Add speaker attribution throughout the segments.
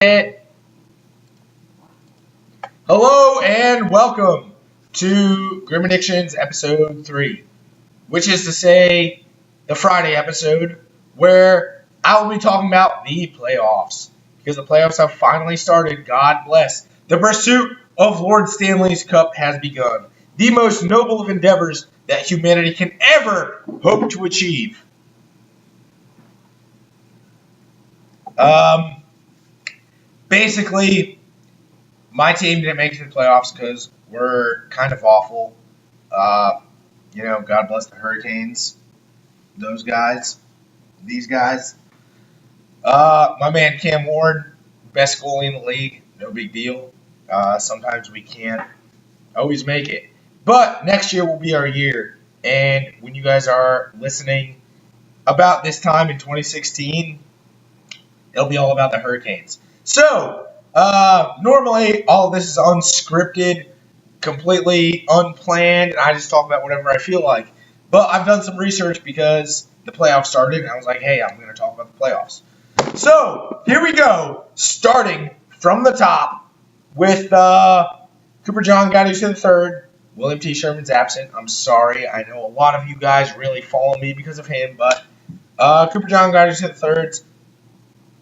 Speaker 1: Hello and welcome to grimAddiction's episode 3, which is to say the Friday episode where I will be talking about the playoffs, because the playoffs have finally started. God bless. The pursuit of Lord Stanley's Cup has begun. The most noble of endeavors that humanity can ever hope to achieve. Basically, my team didn't make it to the playoffs because we're kind of awful. God bless the Hurricanes. Those guys. These guys. My man Cam Ward, best goalie in the league. No big deal. Sometimes we can't always make it. But next year will be our year. And when you guys are listening about this time in 2016, it'll be all about the Hurricanes. So, normally all of this is unscripted, completely unplanned, and I just talk about whatever I feel like. But I've done some research because the playoffs started, and I was like, hey, I'm going to talk about the playoffs. So, here we go, starting from the top with Cooper John Gaddis III. William T. Sherman's absent. I'm sorry. I know a lot of you guys really follow me because of him, but Cooper John Gaddis III's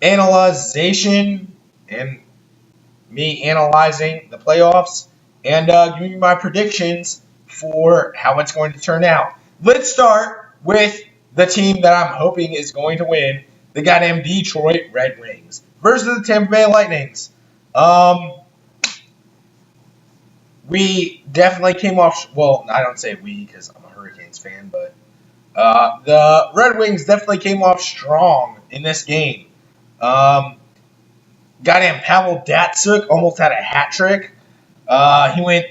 Speaker 1: analyzation and me analyzing the playoffs and giving you my predictions for how it's going to turn out. Let's start with the team that I'm hoping is going to win, the goddamn Detroit Red Wings versus the Tampa Bay Lightnings. We definitely came off, well, I don't say we because I'm a Hurricanes fan, but the Red Wings definitely came off strong in this game. Goddamn Pavel Datsyuk almost had a hat trick. He went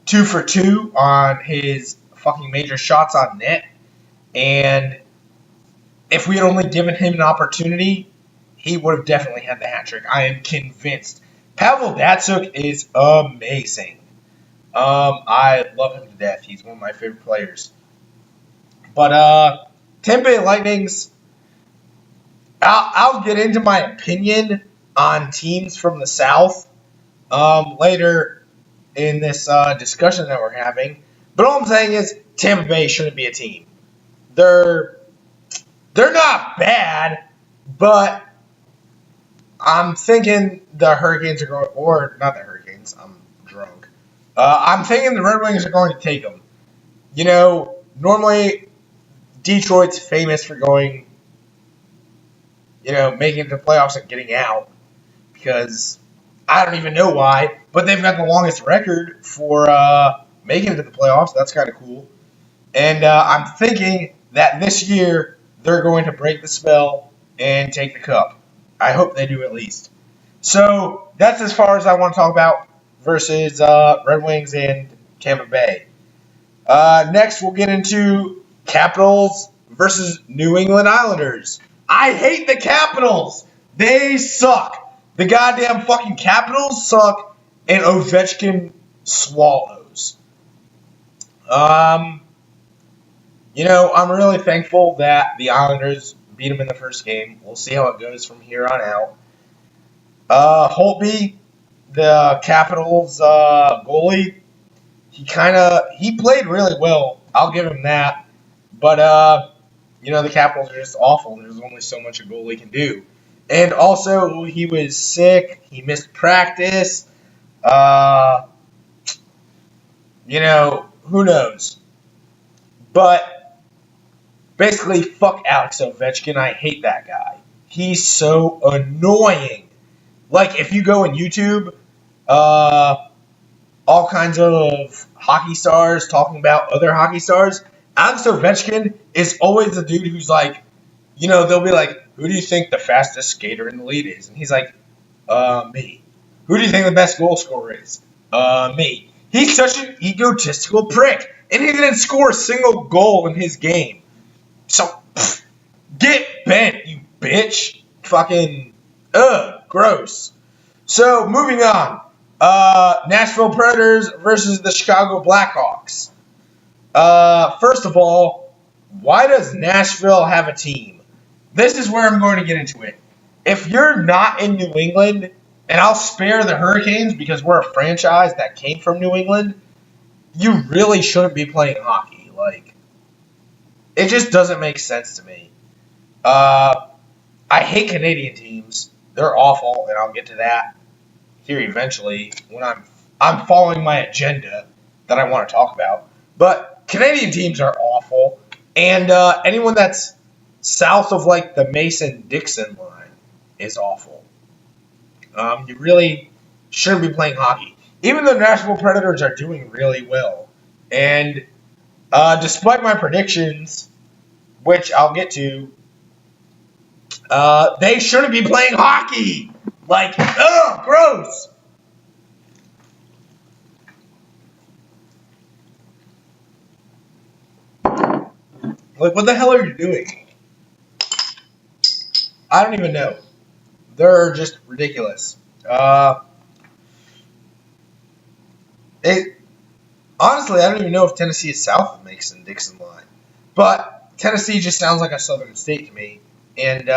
Speaker 1: 2 for 2 on his fucking major shots on net. And if we had only given him an opportunity, he would have definitely had the hat trick. I am convinced. Pavel Datsyuk is amazing. I love him to death. He's one of my favorite players. But Tampa Bay Lightnings, I'll get into my opinion on teams from the South later in this discussion that we're having. But all I'm saying is Tampa Bay shouldn't be a team. They're not bad, but I'm thinking the Hurricanes are going, or not the Hurricanes, I'm drunk. I'm thinking the Red Wings are going to take them. You know, normally Detroit's famous for going, making it to the playoffs and getting out, because I don't even know why, but they've got the longest record for making it to the playoffs. That's kind of cool. And I'm thinking that this year they're going to break the spell and take the cup. I hope they do at least. So that's as far as I want to talk about versus Red Wings and Tampa Bay. Next, we'll get into Capitals versus New England Islanders. I hate the Capitals. They suck. The goddamn fucking Capitals suck, and Ovechkin swallows. I'm really thankful that the Islanders beat them in the first game. We'll see how it goes from here on out. Holtby, the Capitals goalie, he played really well. I'll give him that. But the Capitals are just awful. There's only so much a goalie can do. And also, he was sick. He missed practice. Who knows? But basically, fuck Alex Ovechkin. I hate that guy. He's so annoying. Like, if you go on YouTube, all kinds of hockey stars talking about other hockey stars, Alex Ovechkin is always the dude who's like, they'll be like, who do you think the fastest skater in the league is? And he's like, me. Who do you think the best goal scorer is? Me. He's such an egotistical prick. And he didn't score a single goal in his game. So, get bent, you bitch. Fucking, gross. So, moving on. Nashville Predators versus the Chicago Blackhawks. First of all, why does Nashville have a team? This is where I'm going to get into it. If you're not in New England, and I'll spare the Hurricanes because we're a franchise that came from New England, you really shouldn't be playing hockey. Like, it just doesn't make sense to me. I hate Canadian teams. They're awful, and I'll get to that here eventually when I'm following my agenda that I want to talk about. But Canadian teams are awful, and anyone that's south of like the Mason-Dixon line is awful. You really shouldn't be playing hockey. Even the Nashville Predators are doing really well, and despite my predictions, which I'll get to, they shouldn't be playing hockey. Like, ugh, gross. Like, what the hell are you doing? I don't even know. They're just ridiculous. Honestly, I don't even know if Tennessee is south of Mason-Dixon line. But Tennessee just sounds like a southern state to me. And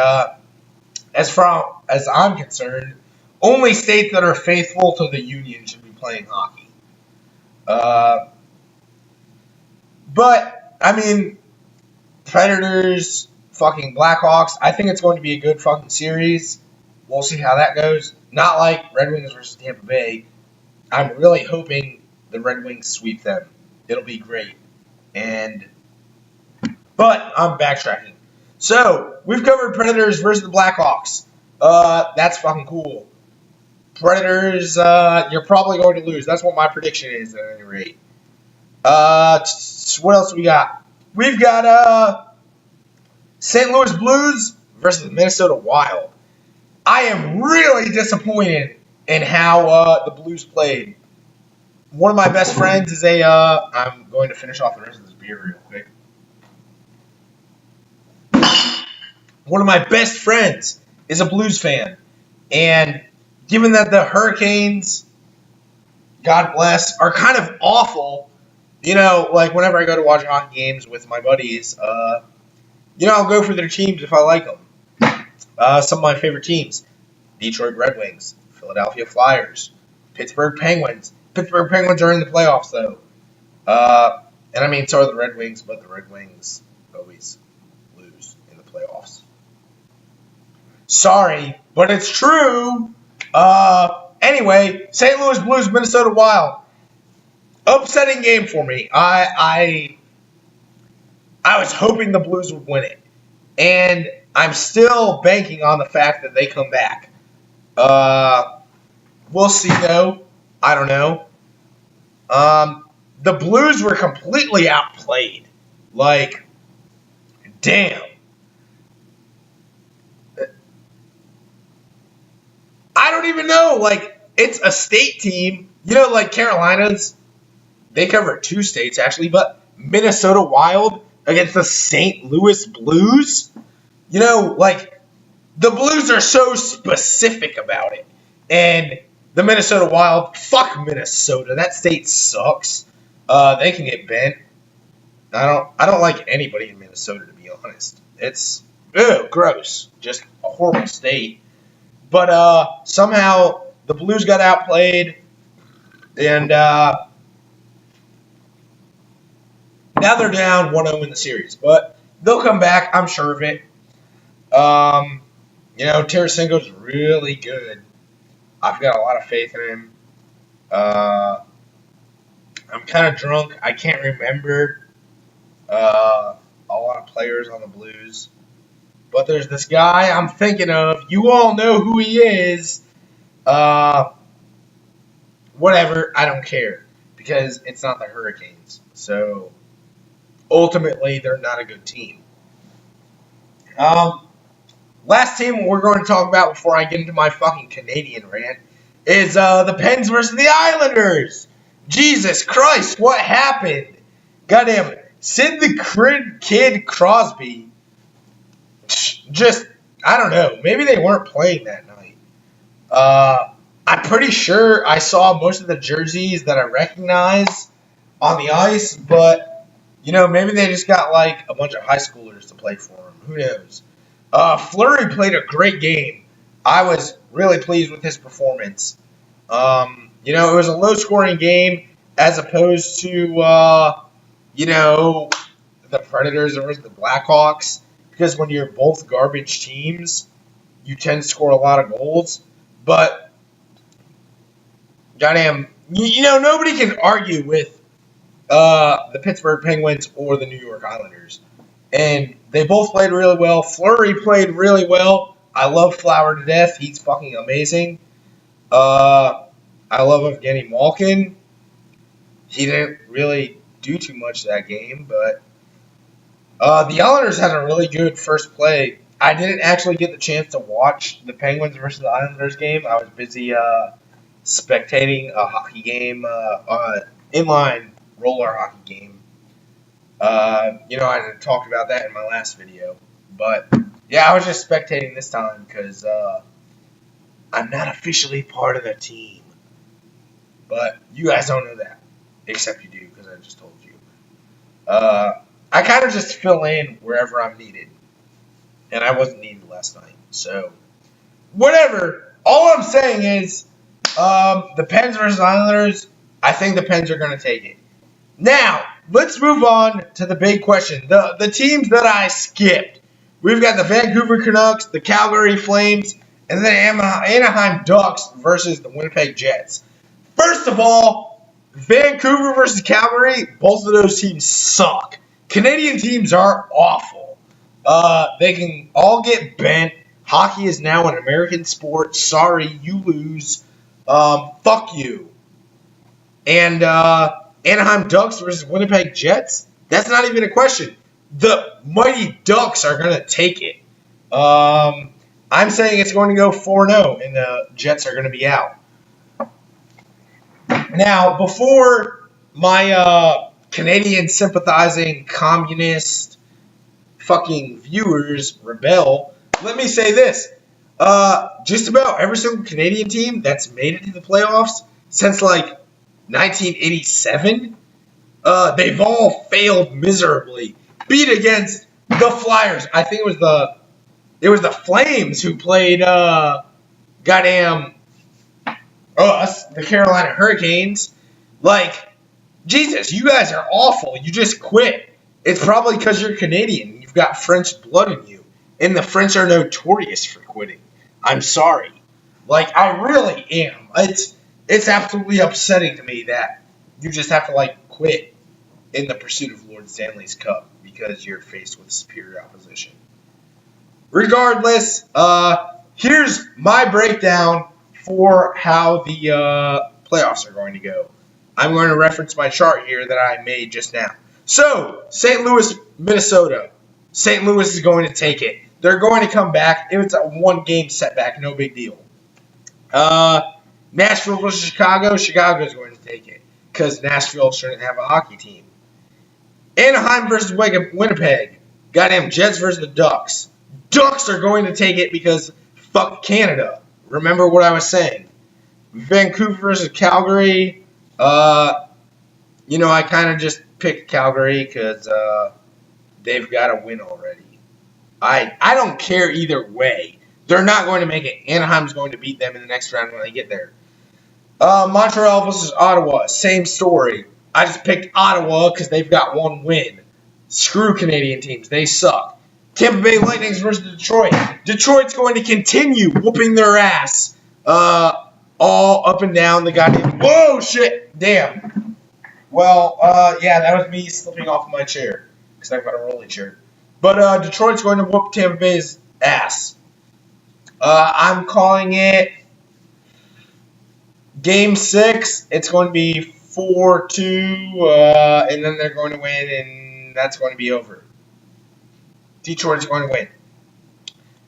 Speaker 1: as I'm concerned, only states that are faithful to the Union should be playing hockey. But, I mean, Predators, fucking Blackhawks, I think it's going to be a good fucking series. We'll see how that goes. Not like Red Wings versus Tampa Bay. I'm really hoping the Red Wings sweep them. It'll be great. But I'm backtracking. So, we've covered Predators versus the Blackhawks. That's fucking cool. Predators, you're probably going to lose. That's what my prediction is at any rate. What else we got? We've got St. Louis Blues versus the Minnesota Wild. I am really disappointed in how the Blues played. One of my best friends is I'm going to finish off the rest of this beer real quick. One of my best friends is a Blues fan. And given that the Hurricanes, God bless, are kind of awful, like whenever I go to watch hockey games with my buddies, I'll go for their teams if I like them. Some of my favorite teams: Detroit Red Wings, Philadelphia Flyers, Pittsburgh Penguins. Pittsburgh Penguins are in the playoffs, though. And I mean, so are the Red Wings, but the Red Wings always lose in the playoffs. Sorry, but it's true. Anyway, St. Louis Blues, Minnesota Wild. Upsetting game for me. I was hoping the Blues would win it. And I'm still banking on the fact that they come back. We'll see, though. I don't know. The Blues were completely outplayed. Like, damn. I don't even know. Like, it's a state team. Like Carolina's, they cover 2 states, actually, but Minnesota Wild against the St. Louis Blues? Like, the Blues are so specific about it. And the Minnesota Wild, fuck Minnesota. That state sucks. They can get bent. I don't like anybody in Minnesota, to be honest. It's gross. Just a horrible state. But somehow the Blues got outplayed, and now they're down 1-0 in the series. But they'll come back, I'm sure of it. Tarasenko's really good. I've got a lot of faith in him. I'm kind of drunk. I can't remember a lot of players on the Blues. But there's this guy I'm thinking of. You all know who he is. Whatever. I don't care. Because it's not the Hurricanes. So, ultimately, they're not a good team. Last team we're going to talk about before I get into my fucking Canadian rant is the Pens versus the Islanders. Jesus Christ, what happened? Goddamn it. Sid the Kid Crosby. Just, I don't know. Maybe they weren't playing that night. I'm pretty sure I saw most of the jerseys that I recognize on the ice, but, maybe they just got, like, a bunch of high schoolers to play for them. Who knows? Fleury played a great game. I was really pleased with his performance. You know, it was a low-scoring game as opposed to, you know, the Predators versus the Blackhawks. Because when you're both garbage teams, you tend to score a lot of goals. But, goddamn, you know, nobody can argue with the Pittsburgh Penguins or the New York Islanders. And they both played really well. Fleury played really well. I love Flower to death. He's fucking amazing. I love Evgeny Malkin. He didn't really do too much that game, but the Islanders had a really good first play. I didn't actually get the chance to watch the Penguins versus the Islanders game. I was busy spectating a hockey game, inline roller hockey game. You know, I talked about that in my last video. But, yeah, I was just spectating this time because I'm not officially part of the team. But you guys don't know that. Except you do, because I just told you. I kind of just fill in wherever I'm needed. And I wasn't needed last night. So, whatever. All I'm saying is, the Pens versus Islanders, I think the Pens are going to take it. Now, let's move on to the big question. The teams that I skipped. We've got the Vancouver Canucks, the Calgary Flames, and the Anaheim Ducks versus the Winnipeg Jets. First of all, Vancouver versus Calgary, both of those teams suck. Canadian teams are awful. They can all get bent. Hockey is now an American sport. Sorry, you lose. Fuck you. And Anaheim Ducks versus Winnipeg Jets, that's not even a question. The Mighty Ducks are going to take it. I'm saying it's going to go 4-0, and the Jets are going to be out. Now, before my Canadian sympathizing communist fucking viewers rebel, let me say this. Just about every single Canadian team that's made it to the playoffs since, like, 1987, they've all failed miserably. Beat against the Flyers. I think it was the Flames who played, the Carolina Hurricanes. Like, Jesus, you guys are awful. You just quit. It's probably because you're Canadian. You've got French blood in you. And the French are notorious for quitting. I'm sorry. Like, I really am. It's absolutely upsetting to me that you just have to, like, quit in the pursuit of Lord Stanley's Cup because you're faced with superior opposition. Regardless, here's my breakdown for how the playoffs are going to go. I'm going to reference my chart here that I made just now. So, St. Louis, Minnesota. St. Louis is going to take it. They're going to come back. If it's a one-game setback, no big deal. Nashville versus Chicago. Chicago is going to take it because Nashville shouldn't have a hockey team. Anaheim versus Winnipeg. Goddamn Jets versus the Ducks. Ducks are going to take it because fuck Canada. Remember what I was saying. Vancouver versus Calgary. You know, I kind of just picked Calgary because they've got to win already. I don't care either way. They're not going to make it. Anaheim's going to beat them in the next round when they get there. Montreal versus Ottawa. Same story. I just picked Ottawa because they've got one win. Screw Canadian teams. They suck. Tampa Bay Lightning versus Detroit. Detroit's going to continue whooping their ass all up and down the goddamn... Whoa, shit. Damn. Well, yeah, that was me slipping off my chair because I've got a rolling chair. But Detroit's going to whoop Tampa Bay's ass. I'm calling it Game 6. It's going to be 4-2, and then they're going to win, and that's going to be over. Detroit is going to win.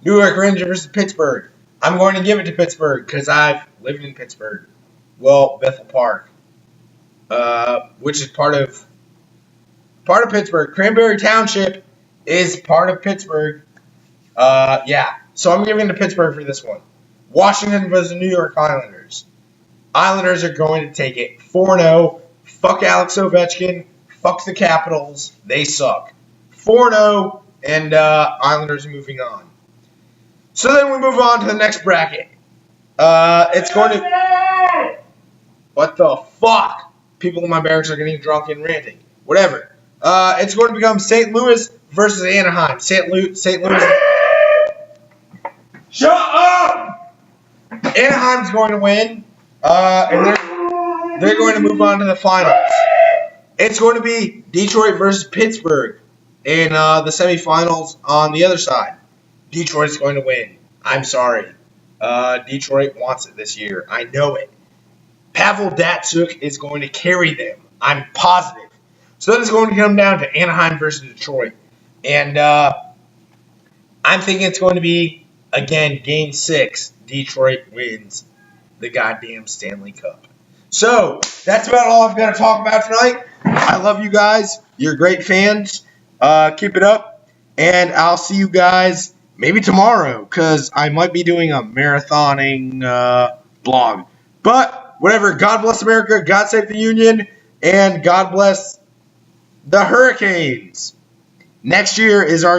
Speaker 1: New York Rangers versus Pittsburgh. I'm going to give it to Pittsburgh because I've lived in Pittsburgh. Well, Bethel Park, which is part of Pittsburgh. Cranberry Township is part of Pittsburgh. Yeah. So I'm giving it to Pittsburgh for this one. Washington versus the New York Islanders. Islanders are going to take it 4-0. Fuck Alex Ovechkin. Fuck the Capitals. They suck. 4-0, and Islanders moving on. So then we move on to the next bracket. It's going to... What the fuck? People in my barracks are getting drunk and ranting. Whatever. It's going to become St. Louis versus Anaheim. St. Louis... Shut up! Anaheim's going to win. And they're going to move on to the finals. It's going to be Detroit versus Pittsburgh in the semifinals on the other side. Detroit's going to win. I'm sorry. Detroit wants it this year. I know it. Pavel Datsyuk is going to carry them. I'm positive. So then it's going to come down to Anaheim versus Detroit. And I'm thinking it's going to be, again, Game 6. Detroit wins the goddamn Stanley Cup. So, that's about all I've got to talk about tonight. I love you guys. You're great fans. Keep it up. And I'll see you guys maybe tomorrow, because I might be doing a marathoning blog. But, whatever. God bless America. God save the Union. And God bless the Hurricanes. Next year is our